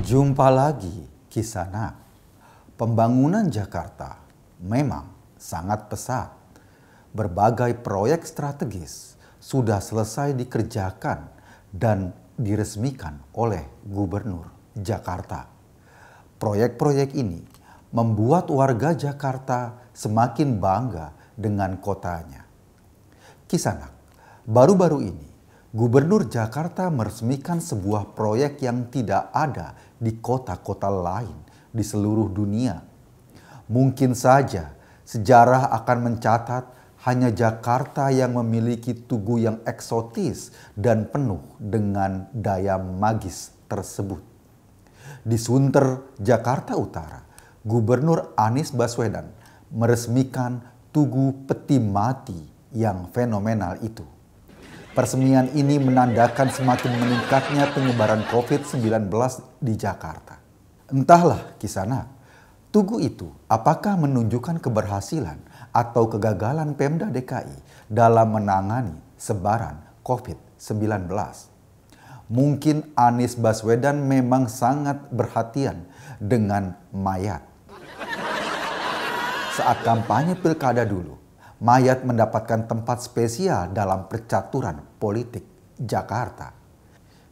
Jumpa lagi kisah nak. Pembangunan Jakarta memang sangat pesat. Berbagai proyek strategis sudah selesai dikerjakan dan diresmikan oleh Gubernur Jakarta. Proyek-proyek ini membuat warga Jakarta semakin bangga dengan kotanya. Kisah nak, baru-baru ini Gubernur Jakarta meresmikan sebuah proyek yang tidak ada di kota-kota lain di seluruh dunia. Mungkin saja sejarah akan mencatat hanya Jakarta yang memiliki tugu yang eksotis dan penuh dengan daya magis tersebut. Di Sunter, Jakarta Utara, Gubernur Anies Baswedan meresmikan Tugu Peti Mati yang fenomenal itu. Peresmian ini menandakan semakin meningkatnya penyebaran COVID-19 di Jakarta. Entahlah kisah nak, tugu itu apakah menunjukkan keberhasilan atau kegagalan Pemda DKI dalam menangani sebaran COVID-19. Mungkin Anies Baswedan memang sangat perhatian dengan mayat. Saat kampanye pilkada dulu, mayat mendapatkan tempat spesial dalam percaturan politik Jakarta.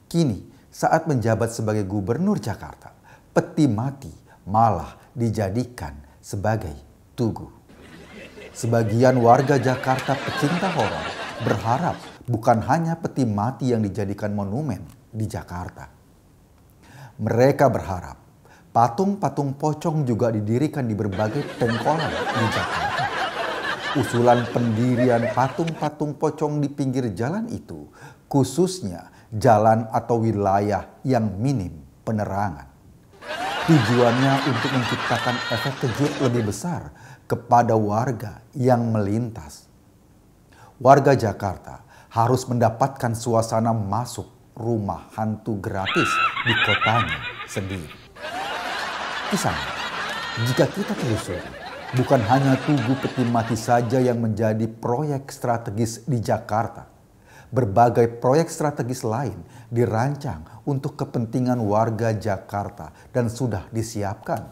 Kini, saat menjabat sebagai Gubernur Jakarta, peti mati malah dijadikan sebagai tugu. Sebagian warga Jakarta pecinta horor berharap bukan hanya peti mati yang dijadikan monumen di Jakarta. Mereka berharap patung-patung pocong juga didirikan di berbagai pengkolan di Jakarta. Usulan pendirian patung-patung pocong di pinggir jalan itu khususnya jalan atau wilayah yang minim penerangan. Tujuannya untuk menciptakan efek kejut lebih besar kepada warga yang melintas. Warga Jakarta harus mendapatkan suasana masuk rumah hantu gratis di kotanya sendiri. Misalnya, jika kita telusuri, bukan hanya Tugu Peti Mati saja yang menjadi proyek strategis di Jakarta. Berbagai proyek strategis lain dirancang untuk kepentingan warga Jakarta dan sudah disiapkan.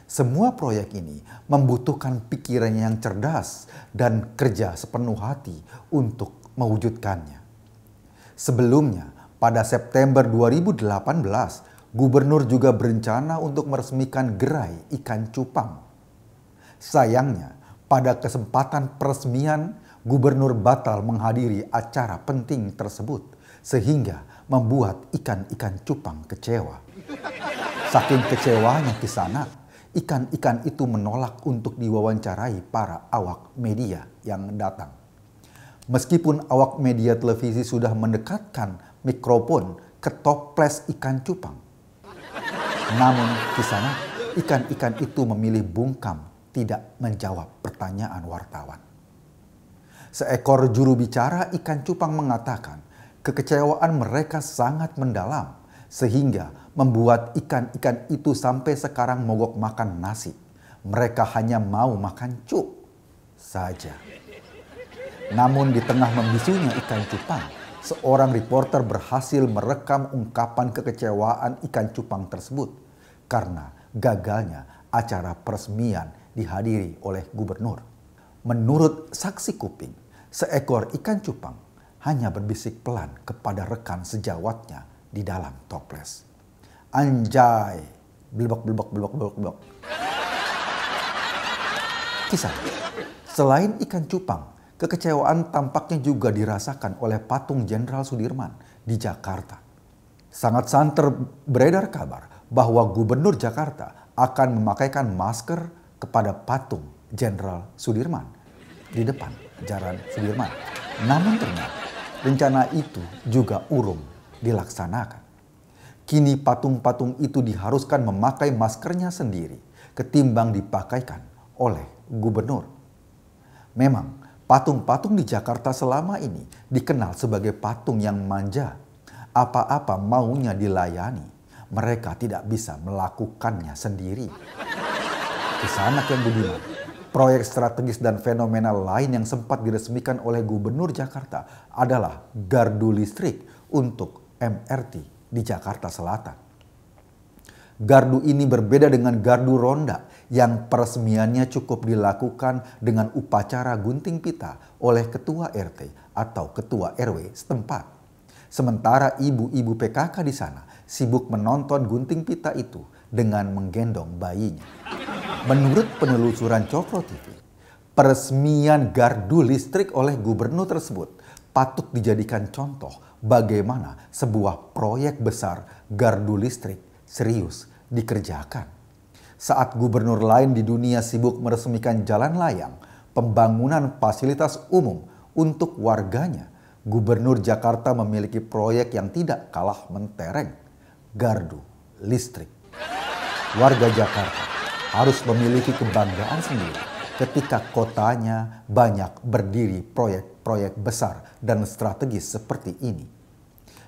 Semua proyek ini membutuhkan pikiran yang cerdas dan kerja sepenuh hati untuk mewujudkannya. Sebelumnya, pada September 2018, Gubernur juga berencana untuk meresmikan gerai ikan cupang. Sayangnya, pada kesempatan peresmian, Gubernur batal menghadiri acara penting tersebut sehingga membuat ikan-ikan cupang kecewa. Saking kecewanya kisah nak, ikan-ikan itu menolak untuk diwawancarai para awak media yang datang. Meskipun awak media televisi sudah mendekatkan mikrofon ke toples ikan cupang, namun kisah nak, ikan-ikan itu memilih bungkam tidak menjawab pertanyaan wartawan. Seekor juru bicara ikan cupang mengatakan kekecewaan mereka sangat mendalam sehingga membuat ikan-ikan itu sampai sekarang mogok makan nasi. Mereka hanya mau makan cup saja. Namun di tengah membisunya ikan cupang, seorang reporter berhasil merekam ungkapan kekecewaan ikan cupang tersebut karena gagalnya acara peresmian dihadiri oleh gubernur. Menurut saksi kuping, seekor ikan cupang hanya berbisik pelan kepada rekan sejawatnya di dalam toples. Anjay, blebok blebok blebok blebok blebok. Kisah, selain ikan cupang, kekecewaan tampaknya juga dirasakan oleh patung Jenderal Sudirman di Jakarta. Sangat santer beredar kabar bahwa Gubernur Jakarta akan memakaikan masker kepada patung Jenderal Sudirman di depan Jalan Sudirman. Namun ternyata rencana itu juga urung dilaksanakan. Kini patung-patung itu diharuskan memakai maskernya sendiri ketimbang dipakaikan oleh gubernur. Memang patung-patung di Jakarta selama ini dikenal sebagai patung yang manja. Apa-apa maunya dilayani. Mereka tidak bisa melakukannya sendiri. Kisah anak yang budiman, proyek strategis dan fenomenal lain yang sempat diresmikan oleh Gubernur Jakarta adalah gardu listrik untuk MRT di Jakarta Selatan. Gardu ini berbeda dengan gardu ronda yang peresmiannya cukup dilakukan dengan upacara gunting pita oleh ketua RT atau ketua RW setempat. Sementara ibu-ibu PKK di sana sibuk menonton gunting pita itu dengan menggendong bayinya. Menurut penelusuran Cokro TV, peresmian gardu listrik oleh gubernur tersebut patut dijadikan contoh bagaimana sebuah proyek besar gardu listrik serius dikerjakan. Saat gubernur lain di dunia sibuk meresmikan jalan layang, pembangunan fasilitas umum untuk warganya, Gubernur Jakarta memiliki proyek yang tidak kalah mentereng, gardu listrik. Warga Jakarta harus memiliki kebanggaan sendiri ketika kotanya banyak berdiri proyek-proyek besar dan strategis seperti ini.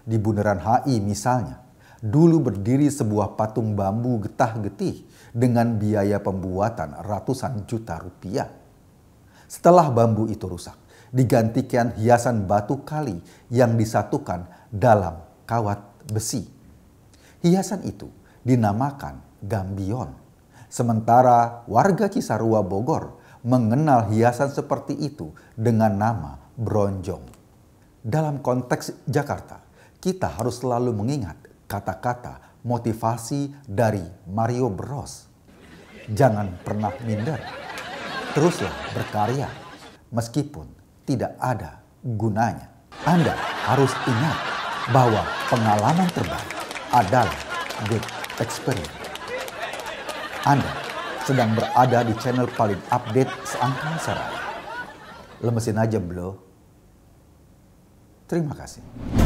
Di Bundaran HI misalnya, dulu berdiri sebuah patung bambu getah-getih dengan biaya pembuatan ratusan juta rupiah. Setelah bambu itu rusak, digantikan hiasan batu kali yang disatukan dalam kawat besi. Hiasan itu dinamakan gambion. Sementara warga Cisarua Bogor mengenal hiasan seperti itu dengan nama bronjong. Dalam konteks Jakarta, kita harus selalu mengingat kata-kata motivasi dari Mario Bros. Jangan pernah minder. Teruslah berkarya meskipun tidak ada gunanya. Anda harus ingat bahwa pengalaman terbaik adalah good experience. Anda sedang berada di channel paling update seangkasa Seraya. Lemesin aja bro. Terima kasih.